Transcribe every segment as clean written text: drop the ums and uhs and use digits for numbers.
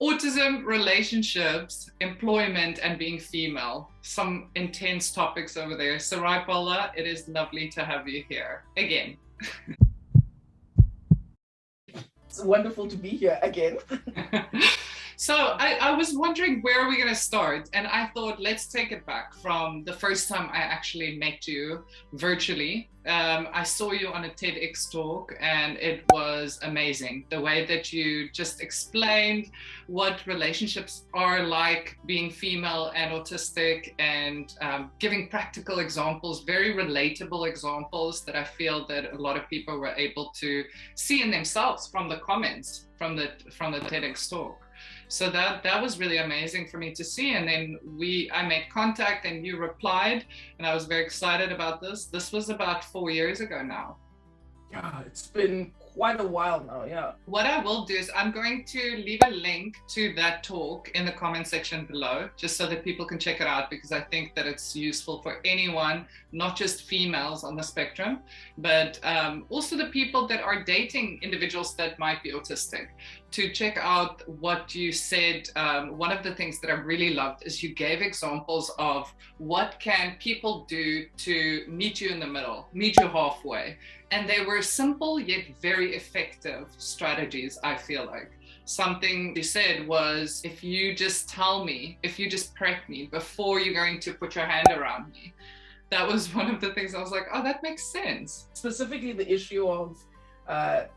Autism, relationships, employment, and being female. Some intense topics over there. Sarai Pahla, it is lovely to have you here again. It's wonderful to be here again. So I was wondering, where are we going to start? And I thought, let's take it back from the first time I actually met you virtually. I saw you on a TEDx talk, and it was amazing. The way that you just explained what relationships are like, being female and autistic, and giving practical examples, very relatable examples that I feel that a lot of people were able to see in themselves from the comments from the TEDx talk. So that was really amazing for me to see. And then I made contact and you replied, and I was very excited about this. This was about 4 years ago now. Yeah, it's been quite a while now, yeah. What I will do is I'm going to leave a link to that talk in the comment section below, just so that people can check it out, because I think that it's useful for anyone, not just females on the spectrum, but also the people that are dating individuals that might be autistic, to check out what you said. One of the things that I really loved is you gave examples of what can people do to meet you in the middle, meet you halfway. And they were simple yet very effective strategies, I feel like. Something you said was, if you just tell me, if you just prep me before you're going to put your hand around me. That was one of the things I was like, oh, that makes sense. Specifically the issue of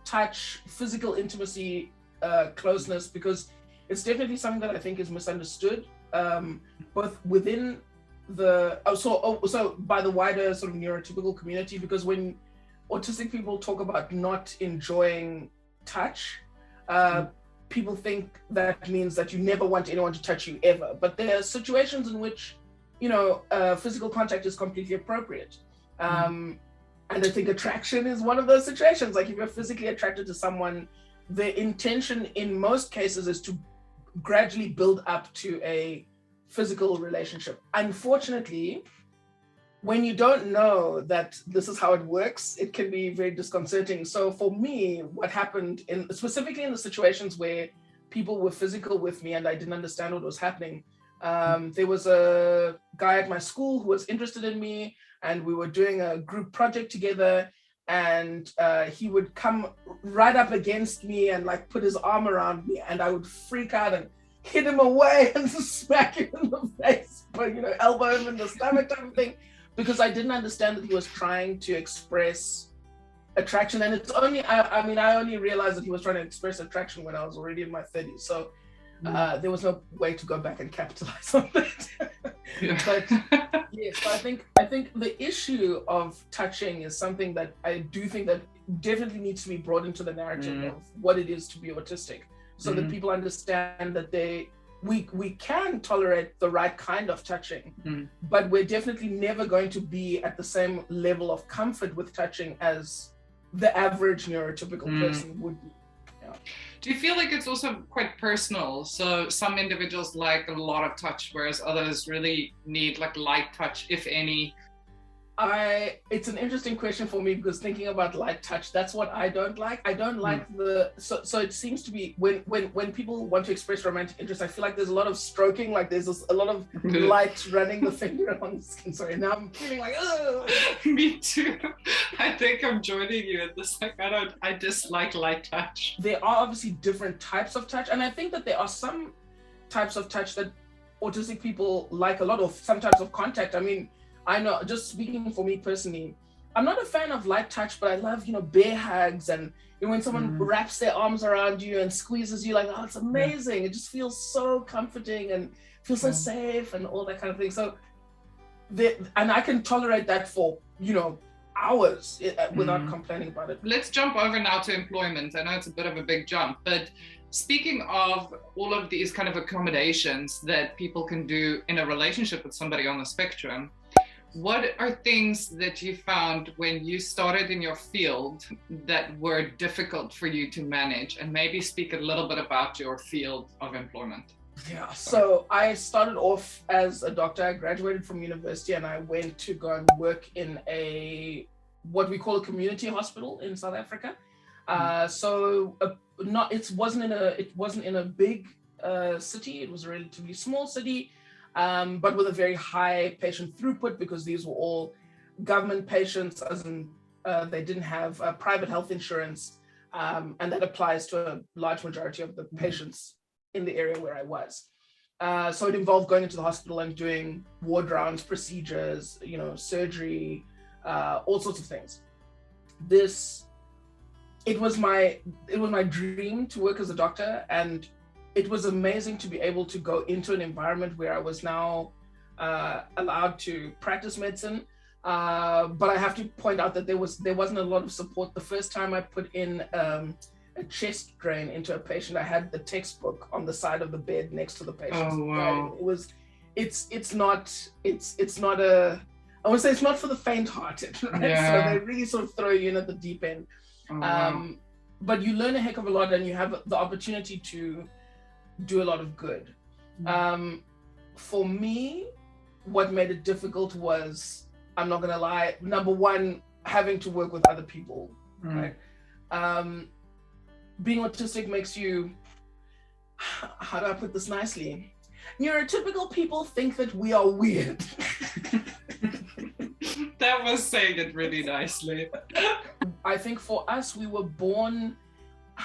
touch, physical intimacy, closeness, because it's definitely something that I think is misunderstood, both within the, so by the wider sort of neurotypical community, because when autistic people talk about not enjoying touch, people think that means that you never want anyone to touch you ever. But there are situations in which, you know, physical contact is completely appropriate. And I think attraction is one of those situations. Like if you're physically attracted to someone, the intention in most cases is to gradually build up to a physical relationship. Unfortunately, when you don't know that this is how it works, it can be very disconcerting. So for me, what happened specifically in the situations where people were physical with me and I didn't understand what was happening, there was a guy at my school who was interested in me, and we were doing a group project together, and he would come right up against me and like put his arm around me, and I would freak out and hit him away and smack him in the face, but, you know, elbow him in the stomach type of thing, because I didn't understand that he was trying to express attraction. And it's only, I mean, I only realized that he was trying to express attraction when I was already in my 30s. So there was no way to go back and capitalize on that. But yes, so I think the issue of touching is something that I do think that definitely needs to be brought into the narrative of what it is to be autistic, so that people understand that we can tolerate the right kind of touching, but we're definitely never going to be at the same level of comfort with touching as the average neurotypical person would be. Yeah. Do you feel like it's also quite personal? So some individuals like a lot of touch, whereas others really need like light touch, if any. It's an interesting question for me, because thinking about light touch, that's what I don't like. I don't like so it seems to be when people want to express romantic interest, I feel like there's a lot of stroking, like there's a lot of light running the finger on the skin. Sorry, now I'm feeling like, oh. Me too. I think I'm joining you at this. Like, I dislike light touch. There are obviously different types of touch, and I think that there are some types of touch that autistic people like a lot of, some types of contact. I mean, I know, just speaking for me personally, I'm not a fan of light touch, but I love, you know, bear hugs, and you know, when someone wraps their arms around you and squeezes you, like, oh, it's amazing. It just feels so comforting and feels so safe and all that kind of thing. So, and I can tolerate that for, you know, hours without complaining about it. Let's jump over now to employment. I know it's a bit of a big jump, but speaking of all of these kind of accommodations that people can do in a relationship with somebody on the spectrum, what are things that you found when you started in your field that were difficult for you to manage? And maybe speak a little bit about your field of employment. Yeah, so I started off as a doctor. I graduated from university and I went to go and work in what we call a community hospital in South Africa. It wasn't in a big city. It was a relatively small city, but with a very high patient throughput because these were all government patients, as in they didn't have private health insurance, and that applies to a large majority of the patients in the area where I was. So it involved going into the hospital and doing ward rounds, procedures, surgery, all sorts of things. It was my dream to work as a doctor, and it was amazing to be able to go into an environment where I was now allowed to practice medicine. But I have to point out that there wasn't a lot of support. The first time I put in a chest drain into a patient, I had the textbook on the side of the bed next to the patient. Oh, wow. It's not a, I would say it's not for the faint-hearted, right? Yeah. So they really sort of throw you in at the deep end. Oh, wow. But you learn a heck of a lot, and you have the opportunity to do a lot of good. For me, what made it difficult was, I'm not gonna lie, number one, having to work with other people, right? Being autistic makes you, how do I put this nicely? Neurotypical people think that we are weird. That was saying it really nicely. I think for us, we were born,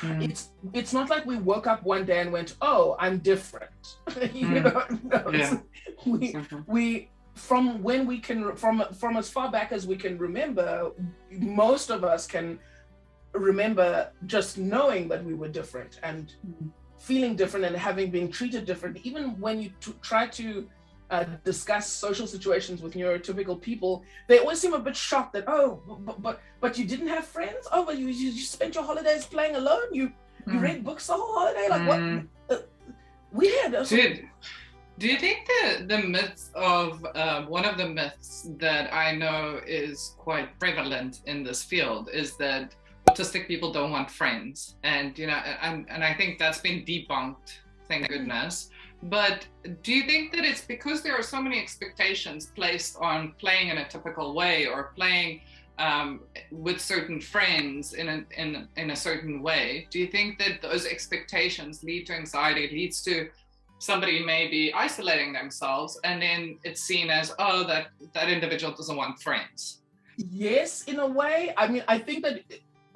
it's not like we woke up one day and went, oh, I'm different. No, we from when we can, from as far back as we can remember, most of us can remember just knowing that we were different and feeling different and having been treated different. Even when you try to discuss social situations with neurotypical people, they always seem a bit shocked that, oh, but you didn't have friends? Oh, but you spent your holidays playing alone? You read books the whole holiday? Like, what? Weird. Do you think the myths of, one of the myths that I know is quite prevalent in this field is that autistic people don't want friends, and and I think that's been debunked, thank goodness. But do you think that it's because there are so many expectations placed on playing in a typical way, or playing with certain friends in a certain way? Do you think that those expectations lead to anxiety, leads to somebody maybe isolating themselves, and then it's seen as, oh, that individual doesn't want friends? Yes, in a way. I mean, I think that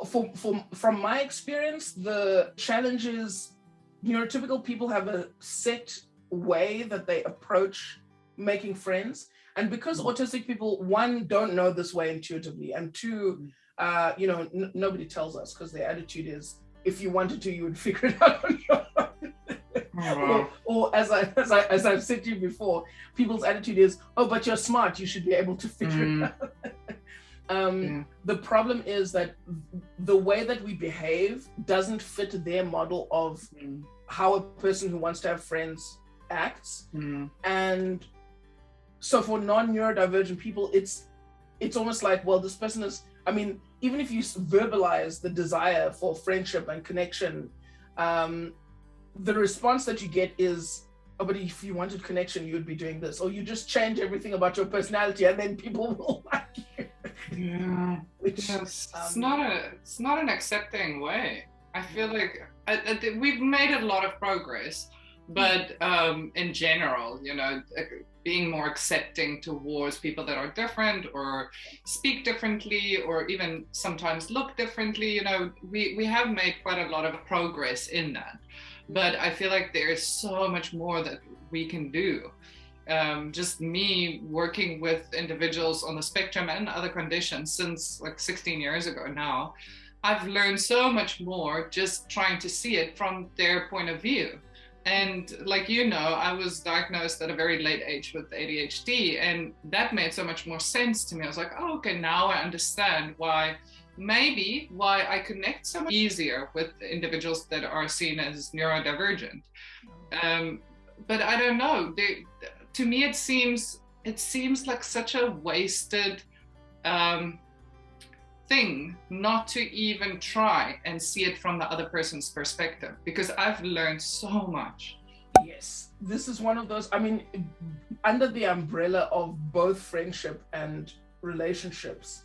from my experience, the challenge is neurotypical people have a set way that they approach making friends. And because autistic people, one, don't know this way intuitively, and two, nobody tells us, because their attitude is, if you wanted to, you would figure it out on your own. Or as I've said to you before, people's attitude is, oh, but you're smart, you should be able to figure it out. The problem is that the way that we behave doesn't fit their model of how a person who wants to have friends acts. And so for non-neurodivergent people, it's almost like, well, this person is, I mean, even if you verbalize the desire for friendship and connection, the response that you get is, oh, but if you wanted connection, you would be doing this, or you just change everything about your personality and then people will like you. Yeah, it's not an accepting way. I feel like we've made a lot of progress, but in general, being more accepting towards people that are different or speak differently or even sometimes look differently, we have made quite a lot of progress in that. But I feel like there is so much more that we can do. Just me working with individuals on the spectrum and other conditions since like 16 years ago now, I've learned so much more just trying to see it from their point of view. And like, I was diagnosed at a very late age with ADHD, and that made so much more sense to me. I was like, oh, okay, now I understand why I connect so much easier with individuals that are seen as neurodivergent. But I don't know, to me it seems like such a wasted thing not to even try and see it from the other person's perspective, because I've learned so much. Yes, this is one of those, I mean, under the umbrella of both friendship and relationships,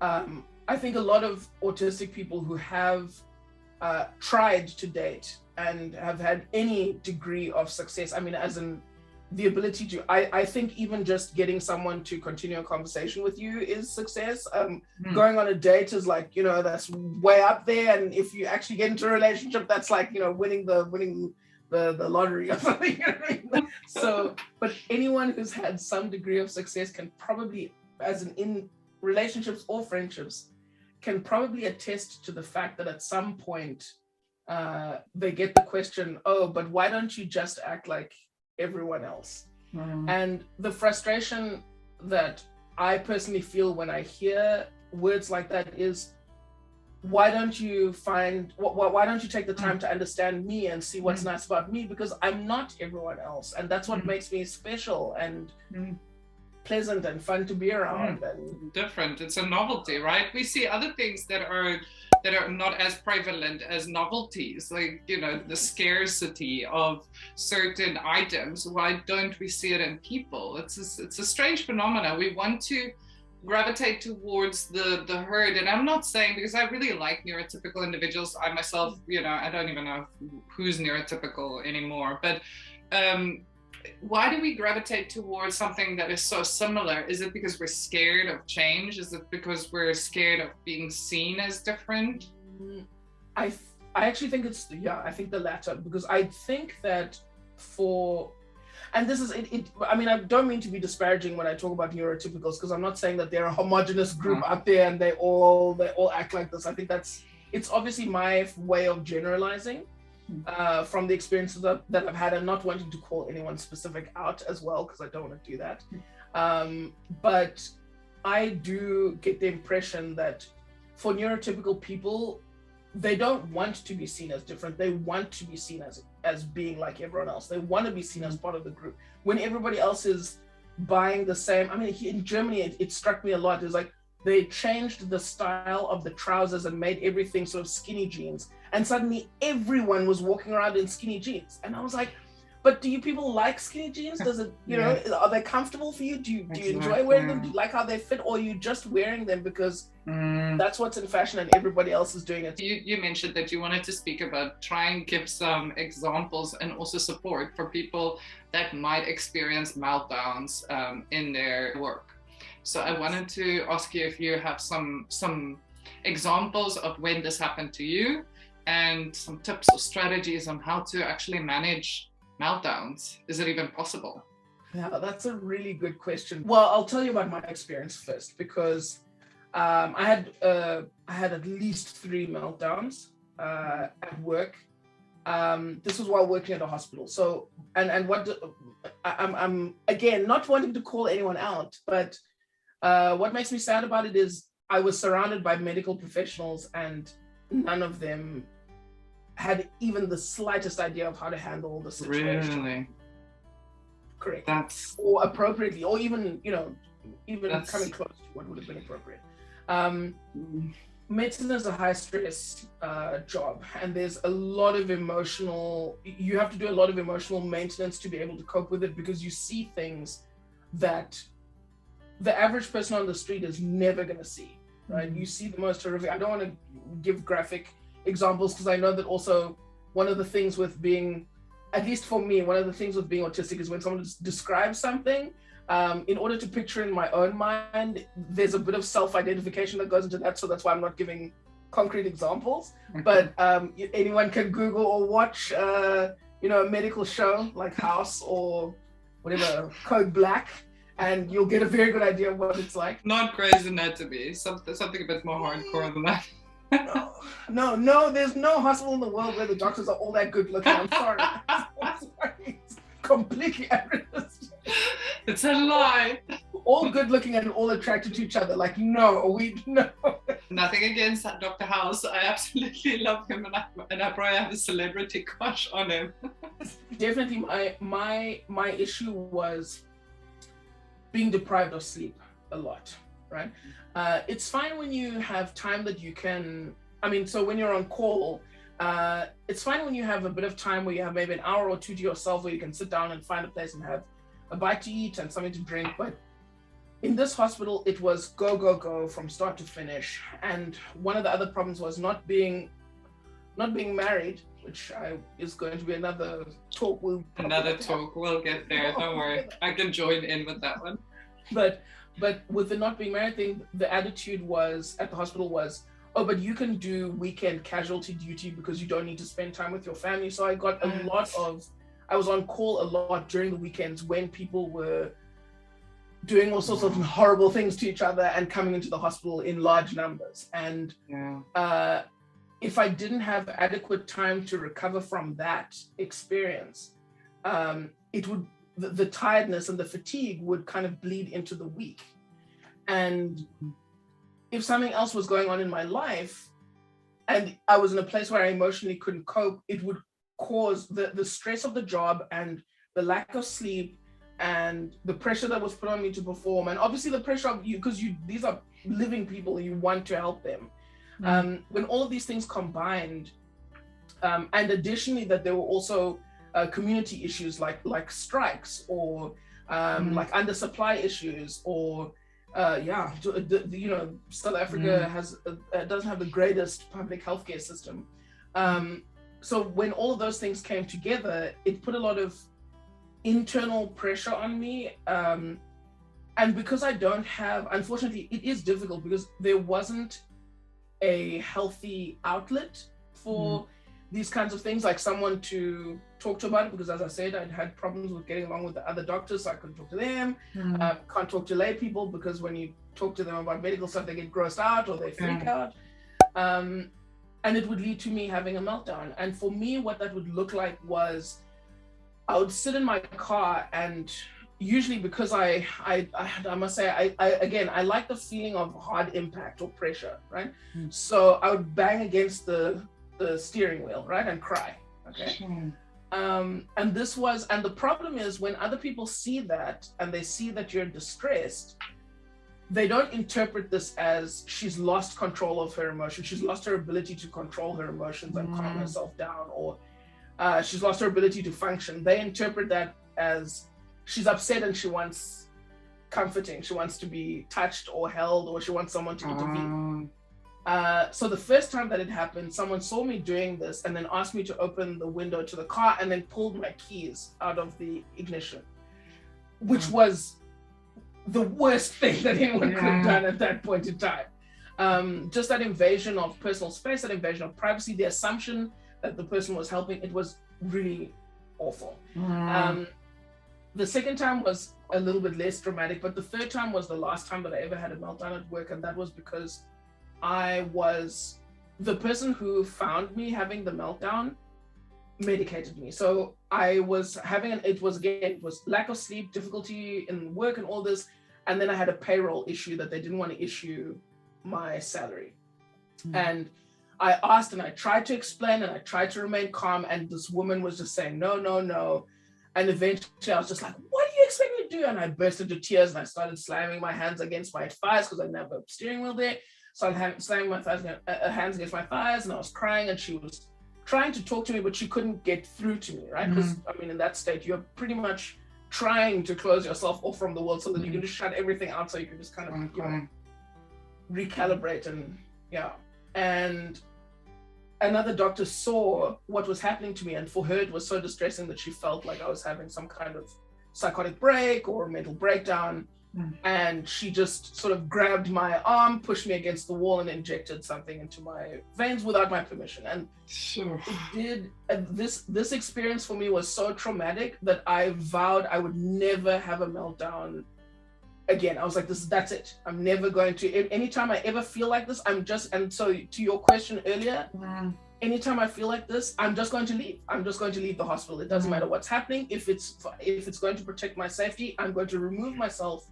I think a lot of autistic people who have tried to date and have had any degree of success, I mean, as in the ability to, I think even just getting someone to continue a conversation with you is success. Going on a date is like, you know, that's way up there. And if you actually get into a relationship, that's like, you know, winning the lottery or something. You know what I mean? So, but anyone who's had some degree of success can probably, as in relationships or friendships, can probably attest to the fact that at some point they get the question, oh, but why don't you just act like everyone else? And the frustration that I personally feel when I hear words like that is, why don't you take the time to understand me and see what's nice about me, because I'm not everyone else, and that's what makes me special and pleasant and fun to be around. And different. It's a novelty, right? We see other things that are not as prevalent as novelties, like, you know, the scarcity of certain items. Why don't we see it in people? It's a strange phenomenon. We want to gravitate towards the herd, and I'm not saying, because I really like neurotypical individuals. I myself, you know, I don't even know who's neurotypical anymore, but why do we gravitate towards something that is so similar? Is it because we're scared of change? Is it because we're scared of being seen as different? I actually think I think the latter, because I think that and this is it. I mean, I don't mean to be disparaging when I talk about neurotypicals, because I'm not saying that they're a homogenous group out there and they all act like this. I think it's obviously my way of generalizing from the experiences that I've had, and not wanting to call anyone specific out as well, because I don't want to do that. But I do get the impression that for neurotypical people, they don't want to be seen as different. They want to be seen as being like everyone else. They want to be seen as part of the group. When everybody else is buying the same, I mean, in Germany, it struck me a lot. It's like they changed the style of the trousers and made everything sort of skinny jeans. And suddenly everyone was walking around in skinny jeans. And I was like, but do you people like skinny jeans? Does it, you know, are they comfortable for you? Do you enjoy wearing them? Do you like how they fit? Or are you just wearing them because that's what's in fashion and everybody else is doing it? You mentioned that you wanted to speak about, try and give some examples and also support for people that might experience meltdowns in their work. So I wanted to ask you if you have some examples of when this happened to you, and some tips or strategies on how to actually manage meltdowns. Is it even possible? Yeah, that's a really good question. Well, I'll tell you about my experience first, because I had at least 3 meltdowns at work. This was while working at a hospital. So, I'm again not wanting to call anyone out, but what makes me sad about it is I was surrounded by medical professionals, and none of them had even the slightest idea of how to handle the situation. Really? Correct. Or appropriately, or even, you know, coming close to what would have been appropriate. Medicine is a high stress job, and there's a lot of you have to do a lot of emotional maintenance to be able to cope with it, because you see things that the average person on the street is never going to see, right? You see the most horrific. I don't want to give graphic examples, because I know that also one of the things with being, at least for me, one of the things with being autistic is when someone describes something, in order to picture in my own mind, there's a bit of self-identification that goes into that. So that's why I'm not giving concrete examples. But anyone can Google or watch, you know, a medical show like House or whatever, Code Black, and you'll get a very good idea of what it's like. Not Grey's Anatomy, something a bit more hardcore than that. No, there's no hospital in the world where the doctors are all that good looking. I'm sorry. It's completely unrealistic. It's a lie. All good looking and all attracted to each other. Like, no. Nothing against Dr. House. I absolutely love him, and I probably have a celebrity crush on him. Definitely my issue was being deprived of sleep a lot, right? It's fine when you have time that you can, so when you're on call, it's fine when you have a bit of time where you have maybe an hour or two to yourself where you can sit down and find a place and have a bite to eat and something to drink. But in this hospital, it was go from start to finish. And one of the other problems was not being married. which is going to be another talk. We'll get there. Don't worry. I can join in with that one. But with the not being married thing, the attitude was at the hospital was, oh, but you can do weekend casualty duty because you don't need to spend time with your family. So I got I was on call a lot during the weekends when people were doing all sorts of horrible things to each other and coming into the hospital in large numbers. And if I didn't have adequate time to recover from that experience, the tiredness and the fatigue would kind of bleed into the week. And if something else was going on in my life and I was in a place where I emotionally couldn't cope, it would cause the stress of the job and the lack of sleep and the pressure that was put on me to perform, and obviously the pressure of you, because these are living people, you want to help them. When all of these things combined, and additionally that there were also community issues like strikes or like undersupply issues, or South Africa doesn't have the greatest public healthcare system. So when all of those things came together, it put a lot of internal pressure on me. And because I don't have, unfortunately, it is difficult because there wasn't a healthy outlet for these kinds of things, like someone to talk to about it, because as I said, I'd had problems with getting along with the other doctors, so I couldn't talk to them. Can't talk to lay people because when you talk to them about medical stuff, they get grossed out or they freak out. And it would lead to me having a meltdown. And for me, what that would look like was I would sit in my car, and usually because I must say, I like the feeling of hard impact or pressure, right? So I would bang against the steering wheel, right, and cry. Okay. And the problem is when other people see that and they see that you're distressed, they don't interpret this as she's lost control of her emotions. She's lost her ability to control her emotions and calm herself down, or she's lost her ability to function. They interpret that as she's upset and she wants comforting. She wants to be touched or held, or she wants someone to intervene. So the first time that it happened, someone saw me doing this and then asked me to open the window to the car and then pulled my keys out of the ignition, which was the worst thing that anyone could have done at that point in time. Just that invasion of personal space, that invasion of privacy, the assumption that the person was helping, it was really awful. The second time was a little bit less dramatic, but the third time was the last time that I ever had a meltdown at work, and that was because I was the person who found me having the meltdown medicated me. So I was having it was lack of sleep, difficulty in work and all this. And then I had a payroll issue that they didn't want to issue my salary. And I asked and I tried to explain and I tried to remain calm. And this woman was just saying, no, no, no. And eventually I was just like, what do you expect me to do? And I burst into tears and I started slamming my hands against my thighs because I didn't have a steering wheel there. So I slamming my hands against my thighs, and I was crying, and she was trying to talk to me, but she couldn't get through to me, right? Because I mean, in that state, you're pretty much trying to close yourself off from the world so that you can just shut everything out, so you can just kind of recalibrate and another doctor saw what was happening to me, and for her it was so distressing that she felt like I was having some kind of psychotic break or mental breakdown. And she just sort of grabbed my arm, pushed me against the wall, and injected something into my veins without my permission. And it did. This experience for me was so traumatic that I vowed I would never have a meltdown again. I was like, that's it. I'm never going to. Anytime I ever feel like this, and so to your question earlier, anytime I feel like this, I'm just going to leave. I'm just going to leave the hospital. It doesn't matter what's happening. If it's going to protect my safety, I'm going to remove myself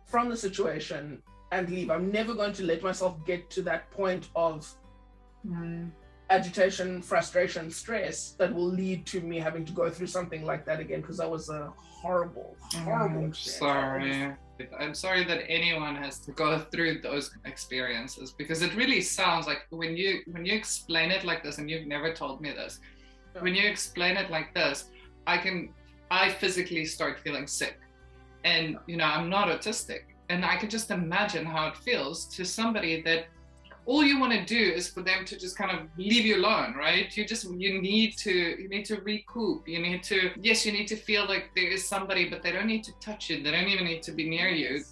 from the situation and leave. I'm never going to let myself get to that point of agitation, frustration, stress that will lead to me having to go through something like that again, because that was a horrible experience. I'm sorry that anyone has to go through those experiences, because it really sounds like when you explain it like this, and you've never told me this, when you explain it like this, I physically start feeling sick. And I'm not autistic, and I can just imagine how it feels to somebody that all you want to do is for them to just kind of leave you alone, right? You need to recoup. You need to feel like there is somebody, but they don't need to touch you. They don't even need to be near you.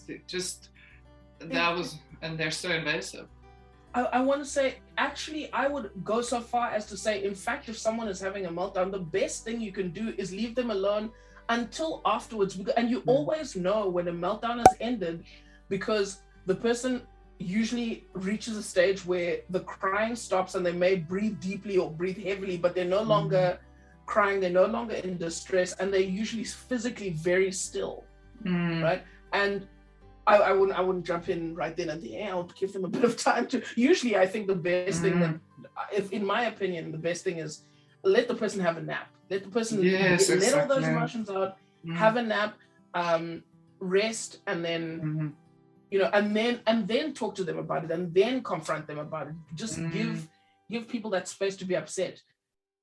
And they're so invasive. I want to say, actually, I would go so far as to say, in fact, if someone is having a meltdown, the best thing you can do is leave them alone until afterwards. And you always know when a meltdown has ended, because the person usually reaches a stage where the crying stops and they may breathe deeply or breathe heavily, but they're no longer crying, they're no longer in distress, and they're usually physically very still, right? And I wouldn't jump in right then and there. I would give them a bit of time to. Usually, I think the best thing that, if in my opinion, the best thing is let the person have a nap. Let the person let all those emotions out, have a nap, rest, and then and then talk to them about it, and then confront them about it. Just give people that space to be upset.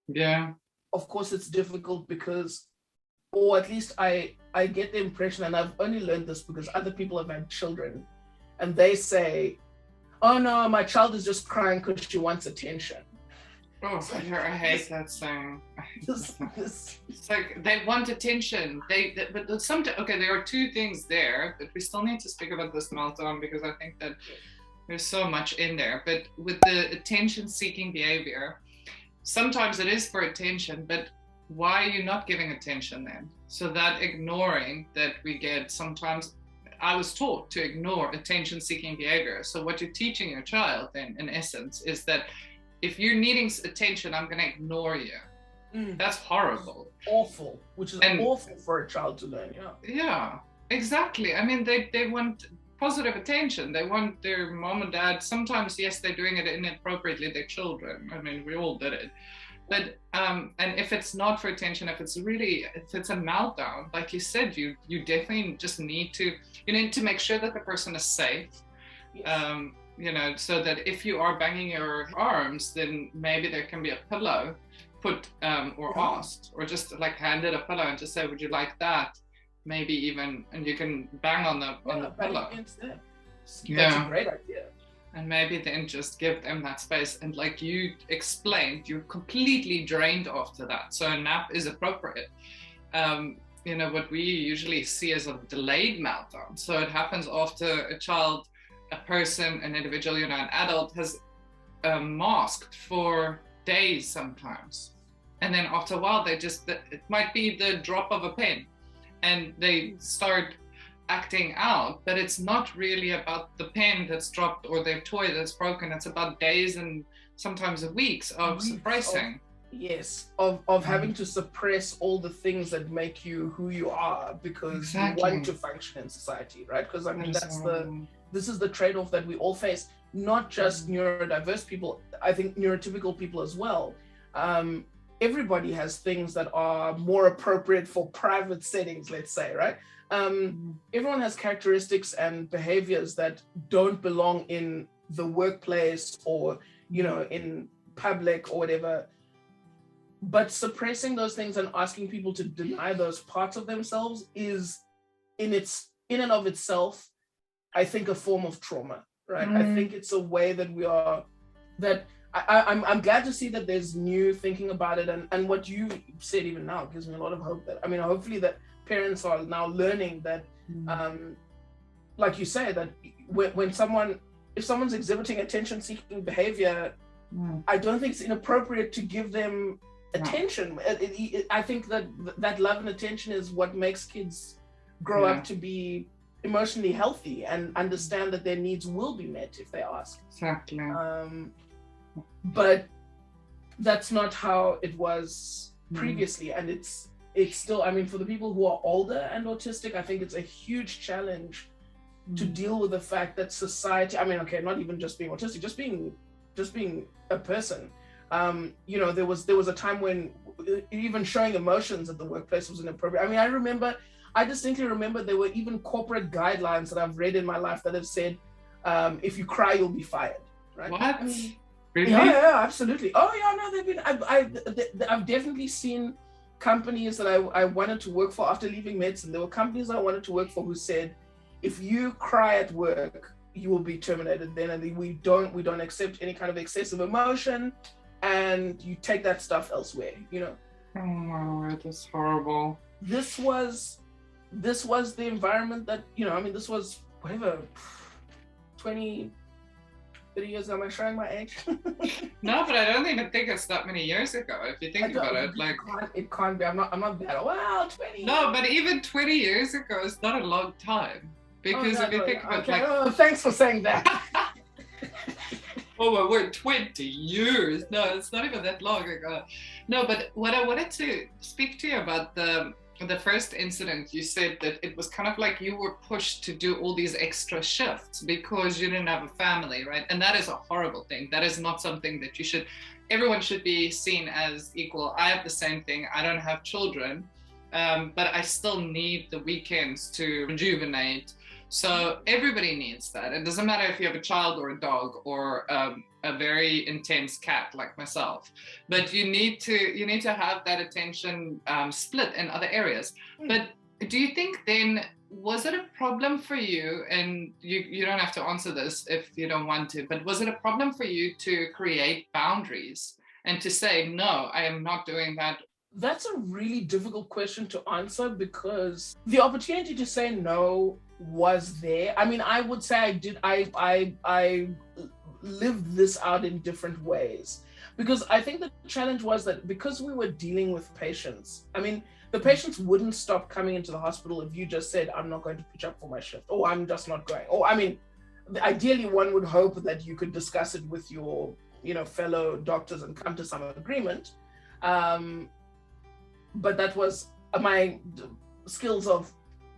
Yeah. Of course, it's difficult because, or at least I get the impression, and I've only learned this because other people have had children, and they say, "Oh no, my child is just crying because she wants attention." Oh, I hate that saying. It's like they want attention. But sometimes, okay, there are two things there, but we still need to speak about this meltdown because I think that there's so much in there. But with the attention-seeking behavior, sometimes it is for attention, but why are you not giving attention then? So that ignoring that we get sometimes, I was taught to ignore attention-seeking behavior. So what you're teaching your child then, in essence, is that if you're needing attention, I'm going to ignore you. That's horrible. Awful, which is awful for a child to learn. Yeah, exactly. I mean, they want positive attention. They want their mom and dad. Sometimes, yes, they're doing it inappropriately, they're children. I mean, we all did it. But and if it's not for attention, if it's a meltdown, like you said, you definitely just need to make sure that the person is safe. Yes. So that if you are banging your arms, then maybe there can be a pillow put or asked, or just like handed a pillow and just say, would you like that? Maybe even, and you can bang on the pillow. That's a great idea. And maybe then just give them that space. And like you explained, you're completely drained after that. So a nap is appropriate. What we usually see as a delayed meltdown. So it happens after a child, a person, an individual, an adult has masked for days sometimes. And then after a while, it might be the drop of a pen and they start acting out, but it's not really about the pen that's dropped or their toy that's broken. It's about days and sometimes weeks of suppressing. Of having to suppress all the things that make you who you are because you want to function in society, right? Because I mean, this is the trade-off that we all face, not just neurodiverse people, I think neurotypical people as well. Everybody has things that are more appropriate for private settings, let's say, right? Everyone has characteristics and behaviors that don't belong in the workplace or, in public or whatever. But suppressing those things and asking people to deny those parts of themselves is in and of itself, I think, a form of trauma, right? I think it's a way that I'm glad to see that there's new thinking about it. And what you said even now gives me a lot of hope that, hopefully that parents are now learning that, like you say, that if someone's exhibiting attention-seeking behavior, I don't think it's inappropriate to give them attention. I think that love and attention is what makes kids grow up to be emotionally healthy and understand that their needs will be met if they ask. Exactly. But that's not how it was previously, and it's still, for the people who are older and autistic, I think it's a huge challenge to deal with the fact that society, not even just being autistic, just being a person. There was a time when even showing emotions at the workplace was inappropriate. I distinctly remember there were even corporate guidelines that I've read in my life that have said, if you cry, you'll be fired. Right? What? Really? Yeah, absolutely. Oh yeah, no, they've been. I've definitely seen companies that I wanted to work for after leaving medicine. There were companies I wanted to work for who said, if you cry at work, you will be terminated then, and we don't accept any kind of excessive emotion, and you take that stuff elsewhere, you know. Oh my word, that's horrible. This was the environment that, you know, I mean, this was whatever, 20, 30 years ago. Am I showing my age? No, but I don't even think it's that many years ago. If you think about it, like it can't be. I'm not that. Well, 20. No, but even 20 years ago is not a long time, because if you think about like. Thanks for saying that. Oh my word, 20 years. No, it's not even that long ago. No, but what I wanted to speak to you about the first incident, you said that it was kind of like you were pushed to do all these extra shifts because you didn't have a family, right? And that is a horrible thing. That is not something that everyone should be seen as equal. I have the same thing. I don't have children, but I still need the weekends to rejuvenate. So everybody needs that. It doesn't matter if you have a child or a dog or a very intense cat like myself, but you need to have that attention split in other areas. But do you think then, was it a problem for you, and you don't have to answer this if you don't want to, but was it a problem for you to create boundaries and to say, no, I am not doing that? That's a really difficult question to answer, because the opportunity to say no was there. I mean, I would say I lived this out in different ways, because I think the challenge was that because we were dealing with patients, I mean, the patients wouldn't stop coming into the hospital if you just said, I'm not going to pitch up for my shift, or I'm just not going. Or, I mean, ideally one would hope that you could discuss it with your, you know, fellow doctors and come to some agreement. But that was my skills of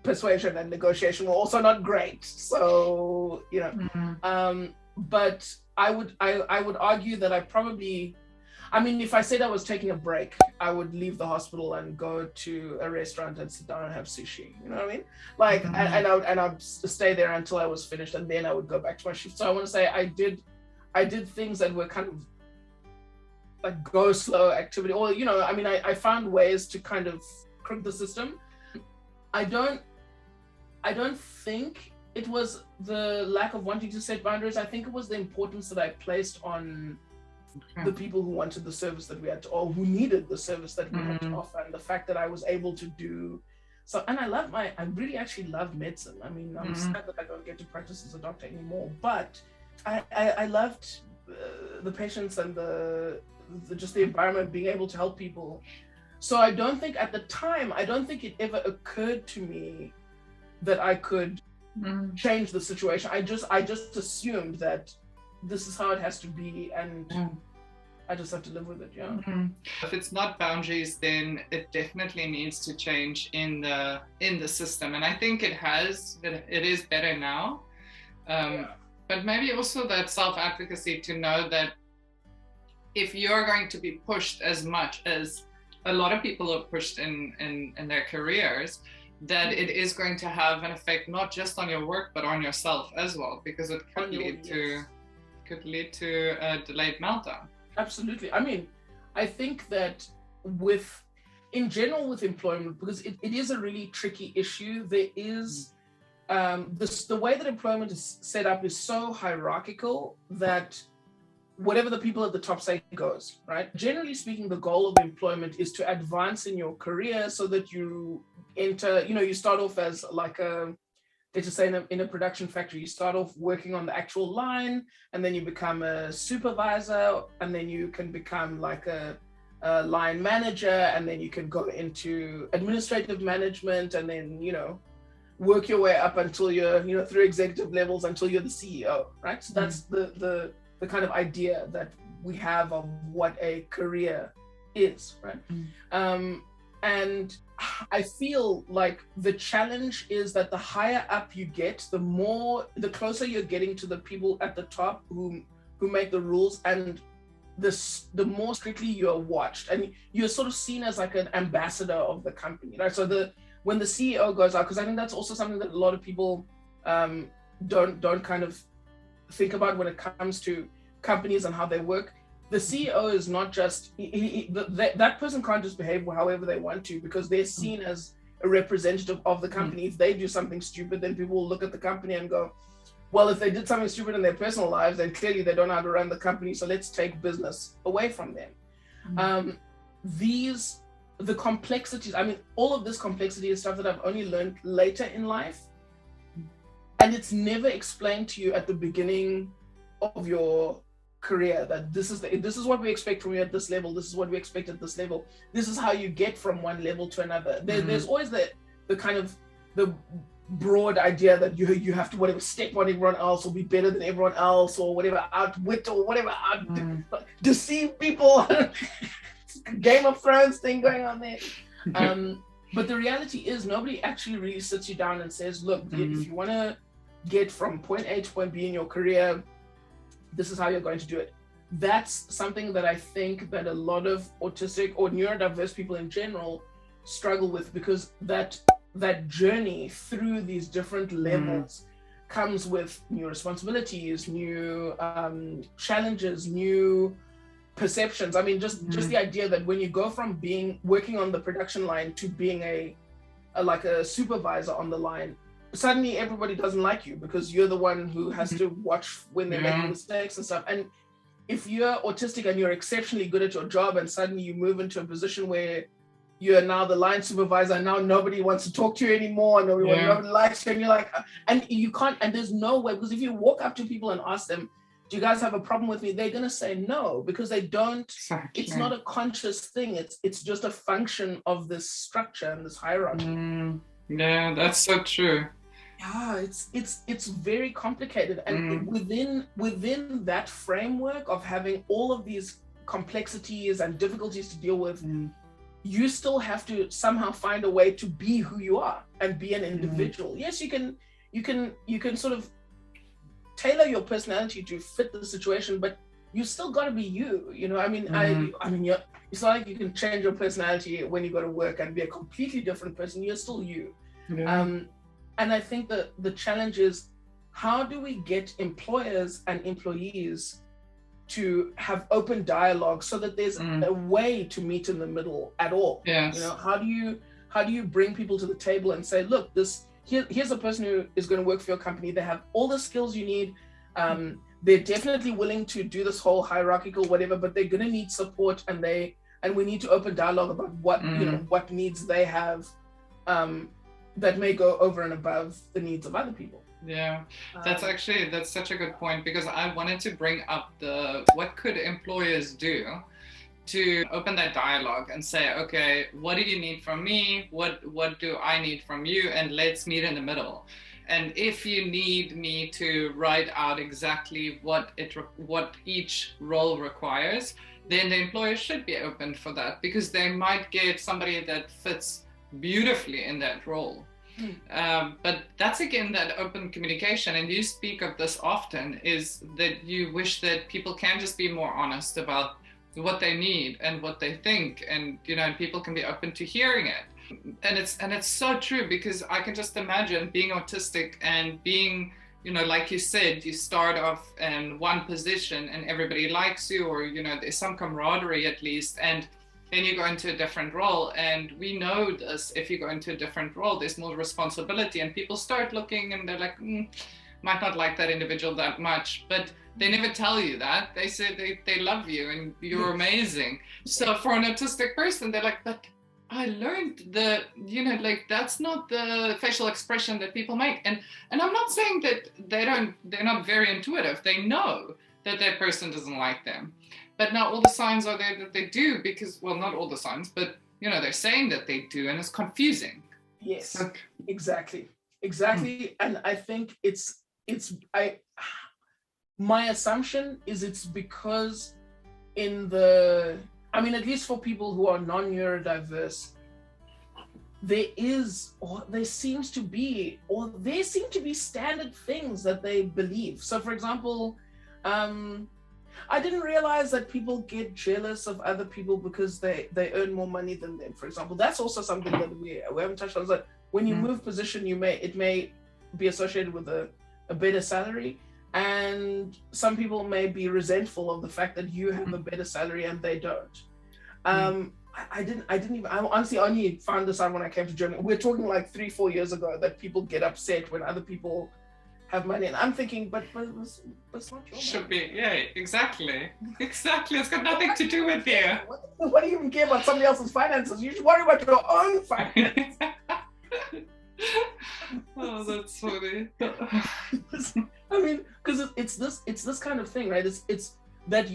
persuasion and negotiation were also not great. So, you know, but I would argue that I probably, I mean, if I said I was taking a break, I would leave the hospital and go to a restaurant and sit down and have sushi. You know what I mean? Like, and I'd stay there until I was finished, and then I would go back to my shift. So I want to say I did things that were kind of like go slow activity, or, you know, I mean, I found ways to kind of crook the system. I don't think it was the lack of wanting to set boundaries. I think it was the importance that I placed on the people who wanted the service that we had to, or who needed the service that we had to offer, and the fact that I was able to do so. And I really actually love medicine. I mean, I'm sad that I don't get to practice as a doctor anymore, but I loved the patients and just the environment, being able to help people. So I don't think at the time, it ever occurred to me that I could change the situation. I just assumed that this is how it has to be, and I just have to live with it. Yeah. If it's not boundaries, then it definitely needs to change in the system, and I think it has. It is better now, but maybe also that self-advocacy to know that if you're going to be pushed as much as a lot of people are pushed in their careers, that it is going to have an effect not just on your work but on yourself as well, because it could lead to a delayed meltdown. Absolutely. I mean, I think that in general with employment, because it is a really tricky issue, there is the way that employment is set up is so hierarchical that whatever the people at the top say goes, right? Generally speaking, the goal of employment is to advance in your career so that you enter, you know, you start off as like let's just say in a production factory, you start off working on the actual line, and then you become a supervisor, and then you can become like a line manager, and then you can go into administrative management, and then, you know, work your way up until you're, you know, through executive levels until you're the CEO, right? So that's the kind of idea that we have of what a career is, right? And I feel like the challenge is that the higher up you get, the closer you're getting to the people at the top who make the rules, and the more strictly you're watched, and you're sort of seen as like an ambassador of the company, right? So when the CEO goes out, because I think that's also something that a lot of people don't kind of think about when it comes to companies and how they work. The CEO is not just that person can't just behave however they want to, because they're seen as a representative of the company. If they do something stupid, then people will look at the company and go, well, if they did something stupid in their personal lives, then clearly they don't know how to run the company, so let's take business away from them. The complexities, I mean, all of this complexity is stuff that I've only learned later in life, and it's never explained to you at the beginning of your career that this is what we expect from you at this level, this is what we expect at this level, this is how you get from one level to another. There's always the kind of the broad idea that you have to whatever step on everyone else or be better than everyone else or whatever, outwit or whatever, deceive people. Game of Thrones thing going on there. But the reality is nobody actually really sits you down and says, look, if you want to get from point A to point B in your career, this is how you're going to do it. That's something that I think that a lot of autistic or neurodiverse people in general struggle with, because that journey through these different levels comes with new responsibilities, new challenges, new perceptions. I mean, just the idea that when you go from working on the production line to being a supervisor on the line, suddenly everybody doesn't like you because you're the one who has to watch when they're making mistakes and stuff. And if you're autistic and you're exceptionally good at your job and suddenly you move into a position where you're now the line supervisor and now nobody wants to talk to you anymore, nobody likes you, and you're like, and you can't, and there's no way, because if you walk up to people and ask them, do you guys have a problem with me? They're going to say no, because they don't, exactly. It's not a conscious thing. It's just a function of this structure and this hierarchy. Yeah, that's so true. Yeah, it's very complicated. And within that framework of having all of these complexities and difficulties to deal with, you still have to somehow find a way to be who you are and be an individual. Yes, you can sort of tailor your personality to fit the situation, but you still got to be you. You know, I mean, it's not like you can change your personality when you go to work and be a completely different person. You're still you. And I think that the challenge is, how do we get employers and employees to have open dialogue so that there's a way to meet in the middle at all? Yes. You know, how do you bring people to the table and say, look, here's a person who is going to work for your company. They have all the skills you need. They're definitely willing to do this whole hierarchical whatever, but they're going to need support, and we need to open dialogue about what what needs they have that may go over and above the needs of other people. Yeah, that's such a good point, because I wanted to bring up what could employers do to open that dialogue and say, okay, what do you need from me? What do I need from you? And let's meet in the middle. And if you need me to write out exactly what each role requires, then the employer should be open for that, because they might get somebody that fits beautifully in that role. But that's again that open communication, and you speak of this often, is that you wish that people can just be more honest about what they need and what they think, and and people can be open to hearing it. And it's so true, because I can just imagine being autistic and being, like you said, you start off in one position and everybody likes you, or there's some camaraderie at least, and then you go into a different role. And we know this, if you go into a different role, there's more responsibility, and people start looking and they're like, might not like that individual that much, but they never tell you that. They say they love you and you're amazing. So for an autistic person, they're like, but I learned that's not the facial expression that people make. And I'm not saying that they're not very intuitive. They know that that person doesn't like them. But now all the signs are there that they do, because, well, not all the signs, but, they're saying that they do, and it's confusing. Yes, exactly. And I think my assumption is it's because at least for people who are non-neurodiverse, there seem to be standard things that they believe. So for example, I didn't realize that people get jealous of other people because they earn more money than them, for example. That's also something that we haven't touched on, is that when you move position, it may be associated with a better salary, and some people may be resentful of the fact that you have a better salary and they don't. I honestly only found this out when I came to Germany. We're talking like 3-4 years ago, that people get upset when other people have money. And I'm thinking, but it's not your money. Should be, yeah, exactly. Exactly. It's got nothing to do with you. What do you even care about somebody else's finances? You should worry about your own finances. Oh, that's funny. I mean, because it's this kind of thing, right? It's that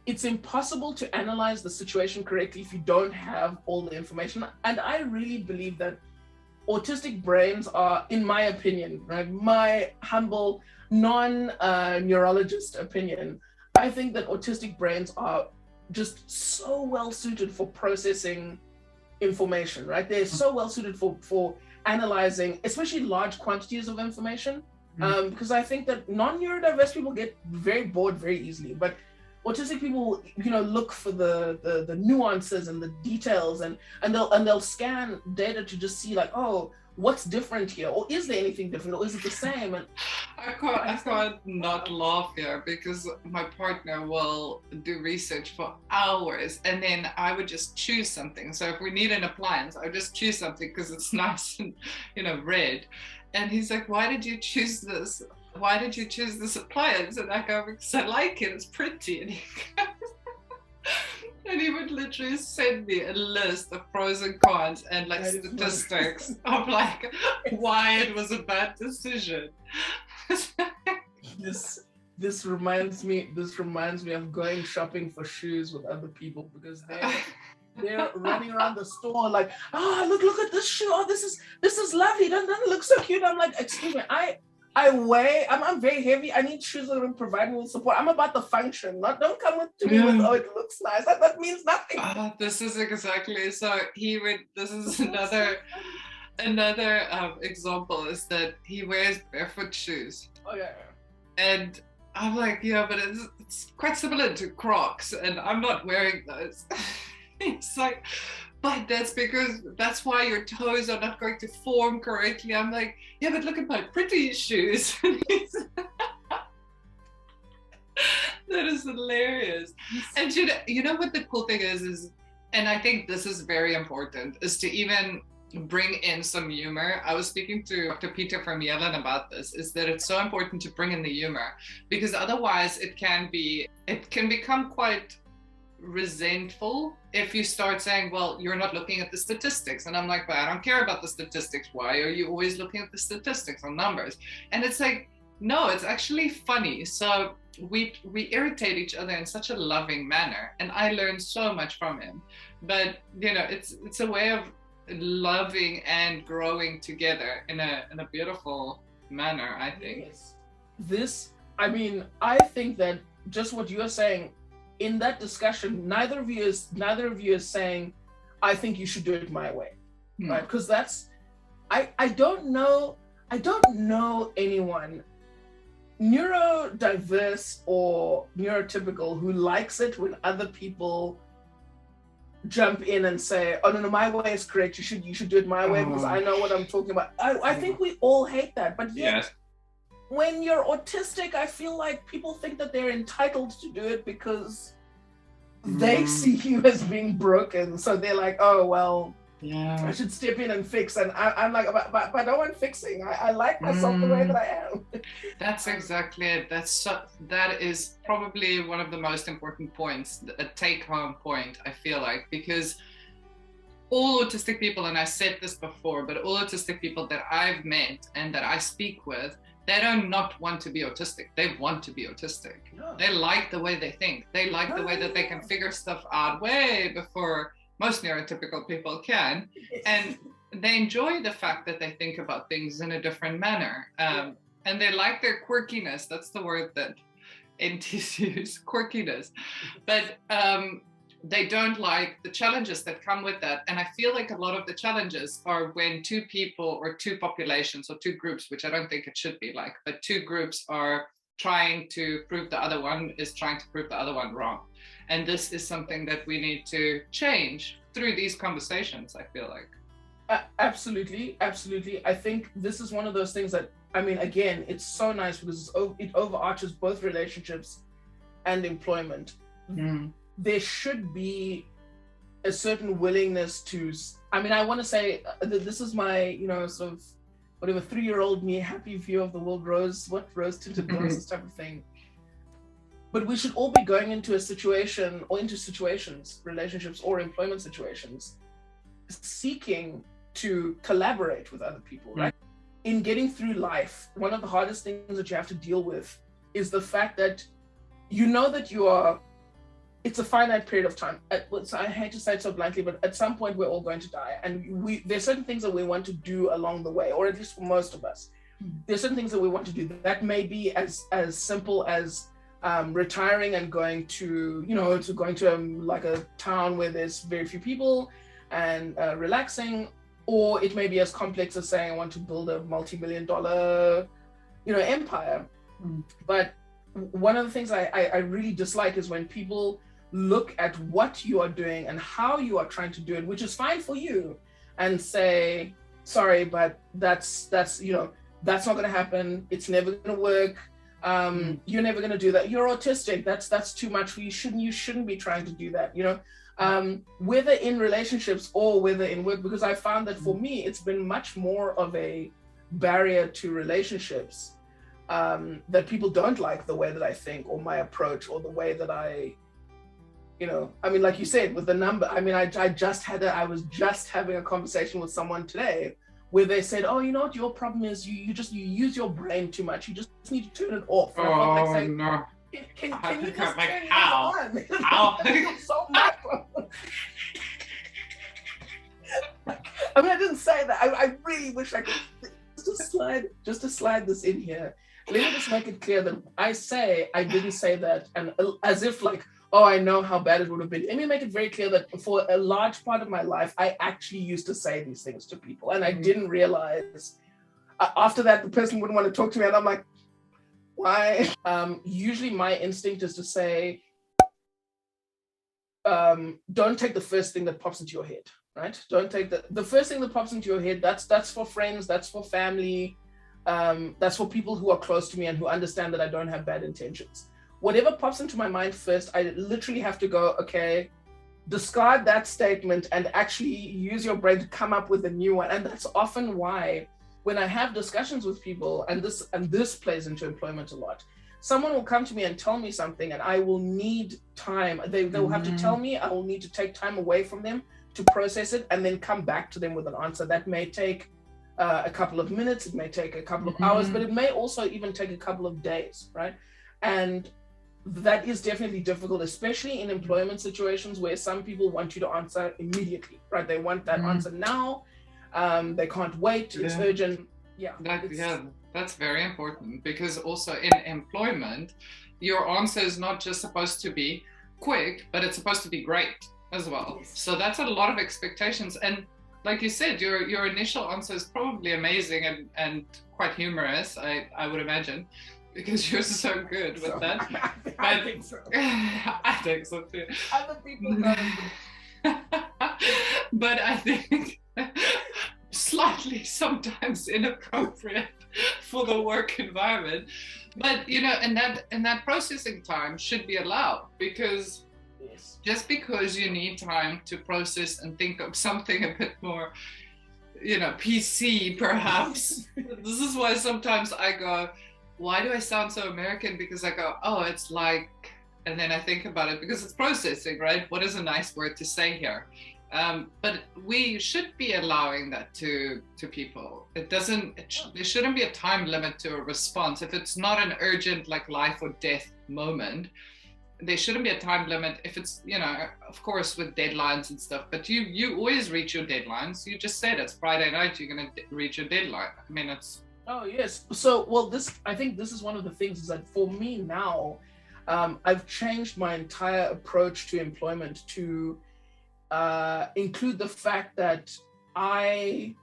it's impossible to analyze the situation correctly if you don't have all the information. And I really believe that autistic brains are, in my opinion, right, my humble non-neurologist opinion, I think that autistic brains are just so well suited for processing information, right? They're so well suited for analyzing, especially large quantities of information. Because I think that non-neurodiverse people get very bored very easily, but autistic people, look for the nuances and the details, and they'll scan data to just see, like, oh, what's different here, or is there anything different, or is it the same? And I can't not laugh here, because my partner will do research for hours, and then I would just choose something. So if we need an appliance, I would just choose something because it's nice and red. And he's like, why did you choose this? Why did you choose this appliance? And I go, because I like it, it's pretty. And he goes, and he would literally send me a list of pros and cons and like statistics of like why it was a bad decision. This reminds me of going shopping for shoes with other people, because they're running around the store like, look at this shoe, this is lovely, doesn't it look so cute? I'm like, excuse me, I'm very heavy. I need shoes that will provide me with support. I'm about the function. Don't come to me with, oh, it looks nice. That means nothing. This is exactly, so this is another example, is that he wears barefoot shoes. Oh yeah. And I'm like, yeah, but it's quite similar to Crocs, and I'm not wearing those. It's like, but that's why your toes are not going to form correctly. I'm like, yeah, but look at my pretty shoes. That is hilarious. And you know what the cool thing is, and I think this is very important, is to even bring in some humor. I was speaking to Dr. Peter from Yellen about this, is that it's so important to bring in the humor, because otherwise it can become quite resentful if you start saying, well, you're not looking at the statistics. And I'm like, but I don't care about the statistics. Why are you always looking at the statistics on numbers? And it's like, no, it's actually funny. So we irritate each other in such a loving manner, and I learned so much from him. But it's a way of loving and growing together in a beautiful manner, I think. Yes. I think that just what you're saying in that discussion, neither of you is saying, I think you should do it my way, right? Because I don't know anyone neurodiverse or neurotypical who likes it when other people jump in and say, oh no, my way is correct, you should do it my way because I know what I'm talking about. I think we all hate that, but yet, yes, when you're autistic, I feel like people think that they're entitled to do it because they see you as being broken, so they're like, oh well, yeah, I should step in and fix. And I'm like, but I don't want fixing. I like myself the way that I am. That's exactly it. That is probably one of the most important points, a take-home point, I feel like, because all autistic people, and I said this before, but all autistic people that I've met and that I speak with, they don't not want to be autistic. They want to be autistic. No. They like the way they think. They like the way that they can figure stuff out way before most neurotypical people can, and they enjoy the fact that they think about things in a different manner, and they like their quirkiness. That's the word that NTs use, quirkiness, but they don't like the challenges that come with that. And I feel like a lot of the challenges are when two people or two populations or two groups, which I don't think it should be like, but two groups are trying to prove the other one is trying to prove the other one wrong. And this is something that we need to change through these conversations, I feel like. Absolutely. I think this is one of those things that, again, it's so nice because it overarches both relationships and employment. There should be a certain willingness to, I want to say that this is my, sort of whatever 3-year-old me, happy view of the world, rose tinted glasses type of thing. But we should all be going into a situation or into situations, relationships or employment situations, seeking to collaborate with other people, right? In getting through life, one of the hardest things that you have to deal with is the fact that you know that it's a finite period of time. So I hate to say it so bluntly, but at some point we're all going to die. And there's certain things that we want to do along the way, or at least for most of us. There's certain things that we want to do. That may be as simple as retiring and going to, like a town where there's very few people and relaxing, or it may be as complex as saying I want to build a multi-million-dollar, empire. But one of the things I really dislike is when people look at what you are doing and how you are trying to do it, which is fine for you, and say, sorry, but that's not going to happen. It's never going to work. You're never going to do that. You're autistic. That's too much for you. You shouldn't be trying to do that. Whether in relationships or whether in work, because I found that for me, it's been much more of a barrier to relationships, that people don't like the way that I think or my approach or the way that I like you said, with the number, I was just having a conversation with someone today where they said, oh, you know what your problem is? You use your brain too much. You just need to turn it off. And I felt like saying, no. Can you just like, turn how? it on? How? So much. I didn't say that. I really wish I could just to slide this in here. Let me just make it clear that I didn't say that, and as if like, oh, I know how bad it would have been. Let me make it very clear that for a large part of my life, I actually used to say these things to people, and I didn't realize. After that, the person wouldn't want to talk to me, and I'm like, why? Usually my instinct is to say, don't take the first thing that pops into your head, right? Don't take the first thing that pops into your head. That's for friends, that's for family, that's for people who are close to me and who understand that I don't have bad intentions. Whatever pops into my mind first, I literally have to go, okay, discard that statement and actually use your brain to come up with a new one. And that's often why when I have discussions with people, and this plays into employment a lot, someone will come to me and tell me something and I will need time. They will have to tell me, I will need to take time away from them to process it and then come back to them with an answer. That may take a couple of minutes, it may take a couple of hours, but it may also even take a couple of days, right? And that is definitely difficult, especially in employment situations where some people want you to answer immediately, right? They want that answer now. They can't wait. It's urgent. That's very important, because also in employment, your answer is not just supposed to be quick, but it's supposed to be great as well. Yes. So that's a lot of expectations. And like you said, your initial answer is probably amazing and quite humorous, I would imagine, because you're so good with that. I think so. I think so too. Other people know. But I think slightly sometimes inappropriate for the work environment. But and that processing time should be allowed, because just because you need time to process and think of something a bit more PC perhaps. This is why sometimes I go, why do I sound so American? Because I go, oh, it's like, and then I think about it because it's processing, right? What is a nice word to say here? But we should be allowing that to people. There shouldn't be a time limit to a response. If it's not an urgent, like life or death moment, there shouldn't be a time limit. If it's, of course with deadlines and stuff, but you always reach your deadlines. You just said it's Friday night, you're going to reach your deadline. I mean, it's... Oh, yes. So, well, I think this is one of the things is that for me now, I've changed my entire approach to employment to include the fact that I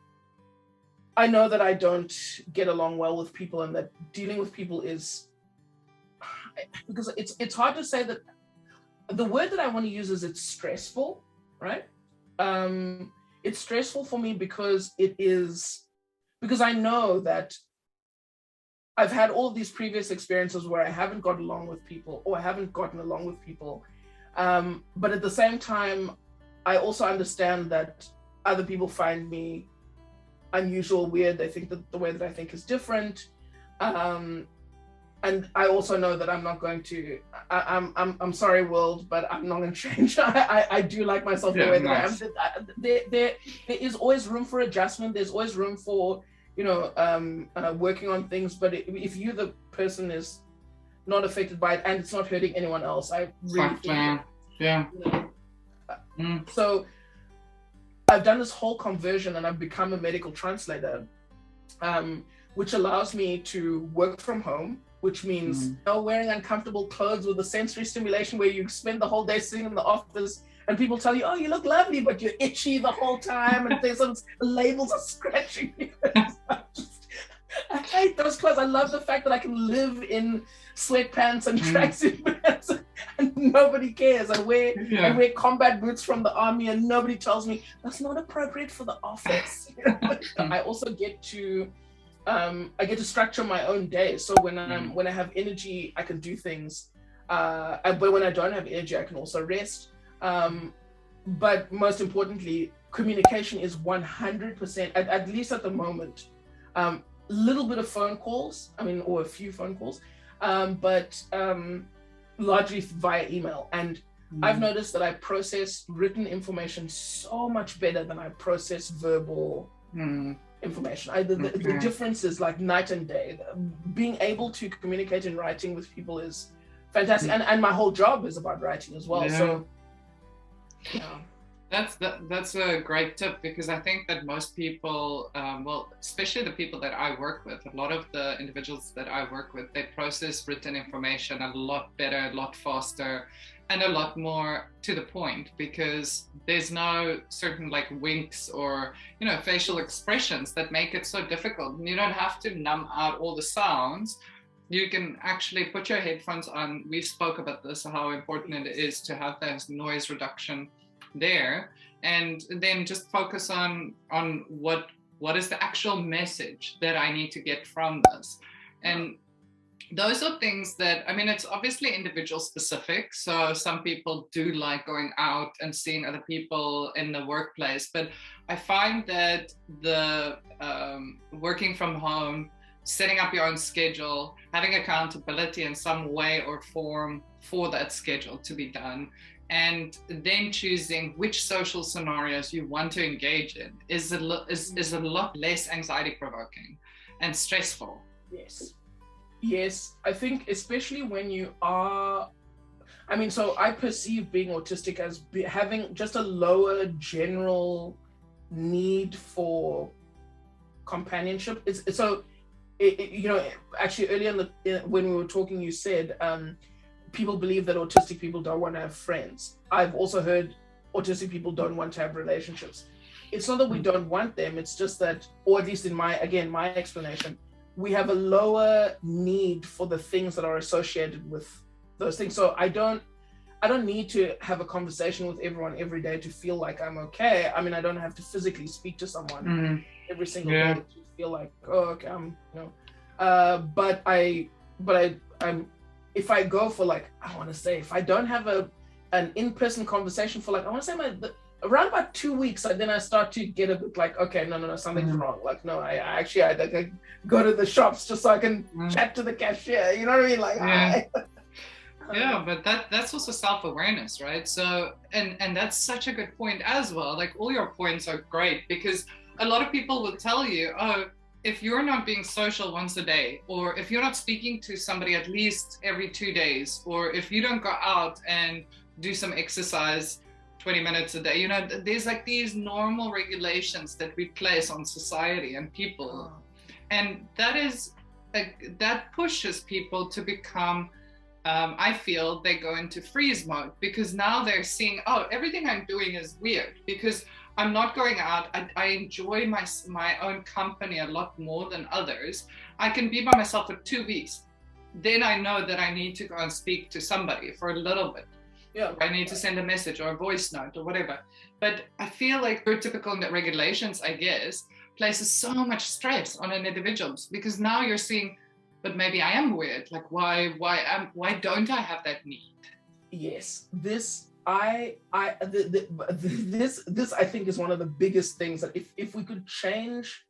know that I don't get along well with people, and that dealing with people is, because it's hard to say that the word that I want to use is it's stressful, right? It's stressful for me because I know that I've had all of these previous experiences where I haven't got along with people, or I haven't gotten along with people. But at the same time, I also understand that other people find me unusual, weird. They think that the way that I think is different. And I also know that I'm not going to. I'm sorry, world, but I'm not going to change. I do like myself the way that I am. There is always room for adjustment. There's always room for working on things. But if you, the person, is not affected by it and it's not hurting anyone else, I really think So I've done this whole conversion and I've become a medical translator, which allows me to work from home, which means wearing uncomfortable clothes with the sensory stimulation where you spend the whole day sitting in the office and people tell you, oh, you look lovely, but you're itchy the whole time and things, labels are scratching you. I hate those clothes. I love the fact that I can live in sweatpants and tracksuit pants and nobody cares. I wear combat boots from the army and nobody tells me that's not appropriate for the office. I also get to structure my own day. So when I have energy, I can do things. But when I don't have energy, I can also rest. But most importantly, communication is 100%, at least at the moment. Little bit of phone calls, or a few phone calls, but largely via email. And I've noticed that I process written information so much better than I process verbal information. The difference is like night and day. Being able to communicate in writing with people is fantastic. And my whole job is about writing as well. So That's a great tip, because I think that most people, especially the people that I work with, a lot of the individuals that I work with, they process written information a lot better, a lot faster, and a lot more to the point, because there's no certain like winks or, facial expressions that make it so difficult. You don't have to numb out all the sounds. You can actually put your headphones on. We spoke about this, how important it is to have that noise reduction there, and then just focus on what is the actual message that I need to get from this. And those are things that, it's obviously individual specific. So some people do like going out and seeing other people in the workplace, but I find that the working from home, setting up your own schedule, having accountability in some way or form for that schedule to be done, and then choosing which social scenarios you want to engage in is a lot less anxiety provoking and stressful. Yes, I think especially when you are, so I perceive being autistic as having just a lower general need for companionship. Actually earlier when we were talking, you said people believe that autistic people don't want to have friends. I've also heard autistic people don't want to have relationships. It's not that we don't want them, it's just that, or at least in my explanation, we have a lower need for the things that are associated with those things. So I don't need to have a conversation with everyone every day to feel like I'm okay. I don't have to physically speak to someone every single day to feel like, oh, okay, but I'm if I go for if I don't have an in-person conversation for around about 2 weeks, then I start to get a bit like, okay, no, something's wrong. Like, no, I go to the shops just so I can chat to the cashier. You know what I mean? But that's also self-awareness, right? So, and that's such a good point as well. Like, all your points are great, because a lot of people will tell you, oh, if you're not being social once a day, or if you're not speaking to somebody at least every 2 days, or if you don't go out and do some exercise 20 minutes a day, there's like these normal regulations that we place on society and people. And that pushes people to become, I feel they go into freeze mode, because now they're seeing, oh, everything I'm doing is weird because I'm not going out. I enjoy my own company a lot more than others. I can be by myself for 2 weeks. Then I know that I need to go and speak to somebody for a little bit. I need to send a message or a voice note or whatever. But I feel like prototypical regulations, I guess, places so much stress on an individual, because now you're seeing, but maybe I am weird. Like, why don't I have that need? Yes, this I think is one of the biggest things, that if we could change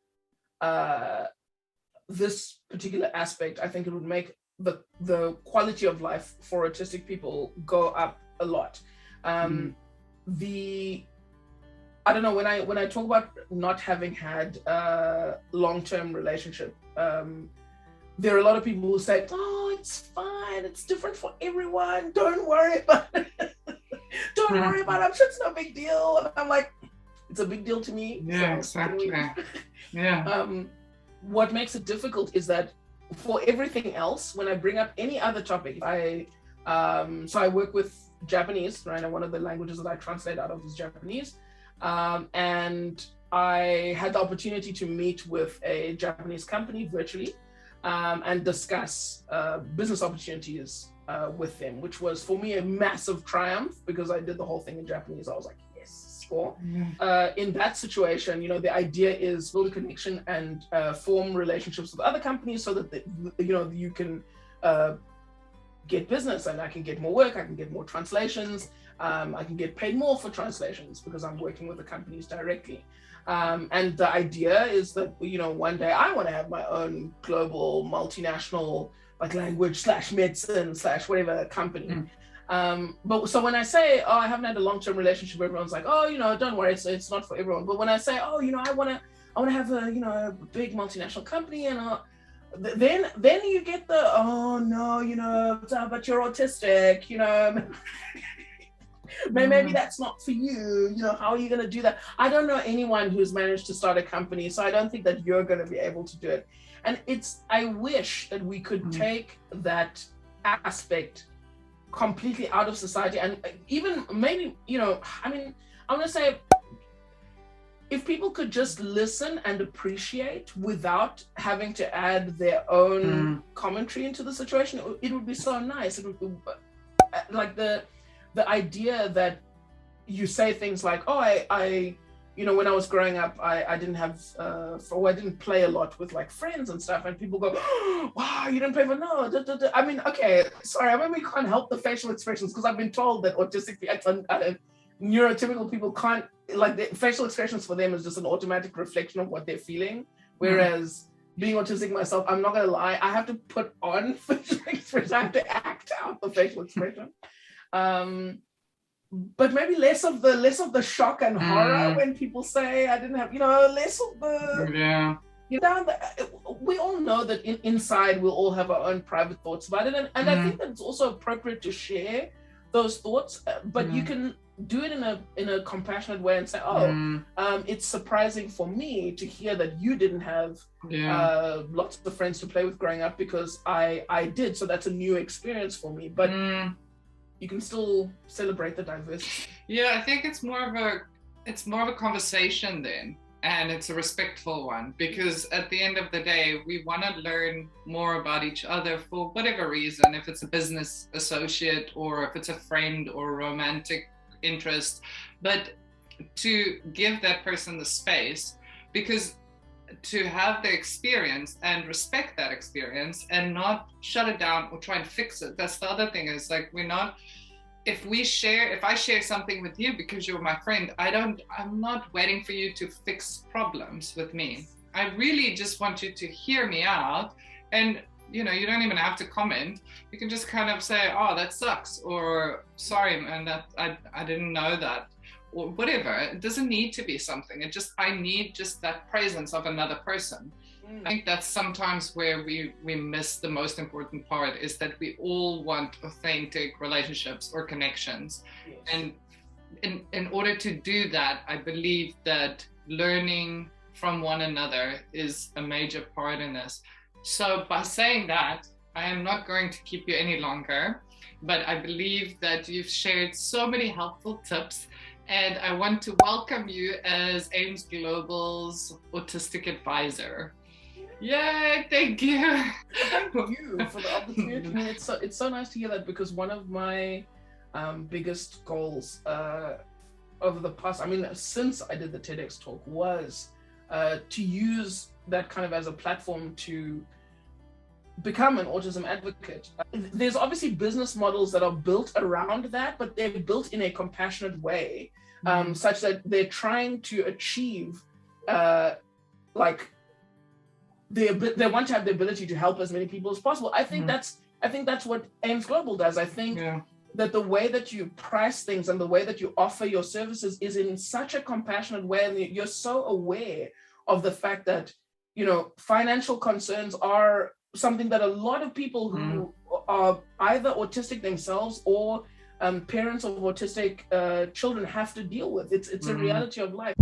this particular aspect, I think it would make the quality of life for autistic people go up a lot. I don't know, when I talk about not having had a long-term relationship, there are a lot of people who say, oh, it's fine, it's different for everyone, don't worry about it. Don't worry about it, I'm sure it's no big deal. And I'm like, it's a big deal to me. Yeah, so, exactly. Yeah. What makes it difficult is that for everything else, when I bring up any other topic, so I work with Japanese, right? And one of the languages that I translate out of is Japanese. And I had the opportunity to meet with a Japanese company virtually and discuss business opportunities with them, which was for me a massive triumph because I did the whole thing in Japanese. I was like, yes, score. In that situation, the idea is build a connection and form relationships with other companies so that you can get business, and I can get more work, I can get more translations, I can get paid more for translations because I'm working with the companies directly. And the idea is that, one day I want to have my own global multinational like language / medicine / whatever company. But so when I say, oh, I haven't had a long-term relationship, everyone's like, oh, don't worry, it's not for everyone. But when I say, oh, I want to have a big multinational company, and then you get the, oh no, but you're autistic, maybe that's not for you, how are you going to do that? I don't know anyone who's managed to start a company, so I don't think that you're going to be able to do it. And I wish that we could take that aspect completely out of society, and even maybe, I want to say, if people could just listen and appreciate without having to add their own commentary into the situation, it would be so nice. It would be like the idea that you say things like, oh, I when I was growing up, I didn't have, I didn't play a lot with like friends and stuff, and people go, oh, wow, you didn't play with, no, okay, sorry, I maybe can't help the facial expressions because I've been told that autistic people, neurotypical people can't, like, the facial expressions for them is just an automatic reflection of what they're feeling, whereas being autistic myself, I'm not gonna lie, I have to put on facial expression, I have to act out the facial expression. But maybe less of the shock and horror when people say I didn't have, less of the we all know that inside we'll all have our own private thoughts about it, and I think that it's also appropriate to share those thoughts, but you can do it in a compassionate way and say, it's surprising for me to hear that you didn't have lots of friends to play with growing up, because I did, so that's a new experience for me. But you can still celebrate the diversity. Yeah, I think it's more of a conversation then, and it's a respectful one, because at the end of the day, we want to learn more about each other for whatever reason, if it's a business associate or if it's a friend or romantic interest, but to give that person the space, because to have the experience and respect that experience and not shut it down or try and fix it. That's the other thing, is like, if I share something with you because you're my friend, I'm not waiting for you to fix problems with me. I really just want you to hear me out, and you don't even have to comment. You can just kind of say, oh, that sucks, or sorry, man, that I didn't know that, or whatever. It doesn't need to be something. I need just that presence of another person. I think that's sometimes where we miss the most important part, is that we all want authentic relationships or connections. Yes. And in order to do that, I believe that learning from one another is a major part in this. So by saying that, I am not going to keep you any longer, but I believe that you've shared so many helpful tips, and I want to welcome you as AIMS Global's Autistic Advisor. Yay, thank you. Thank you for the opportunity. I mean, it's so nice to hear that, because one of my biggest goals over the past, since I did the TEDx talk, was to use that kind of as a platform to become an autism advocate. There's obviously business models that are built around that, but they're built in a compassionate way, such that they're trying to achieve like they want to have the ability to help as many people as possible. I think that's what Ames Global does. I think that the way that you price things and the way that you offer your services is in such a compassionate way, and you're so aware of the fact that, you know, financial concerns are something that a lot of people who are either autistic themselves or parents of autistic children have to deal with. It's a reality of life.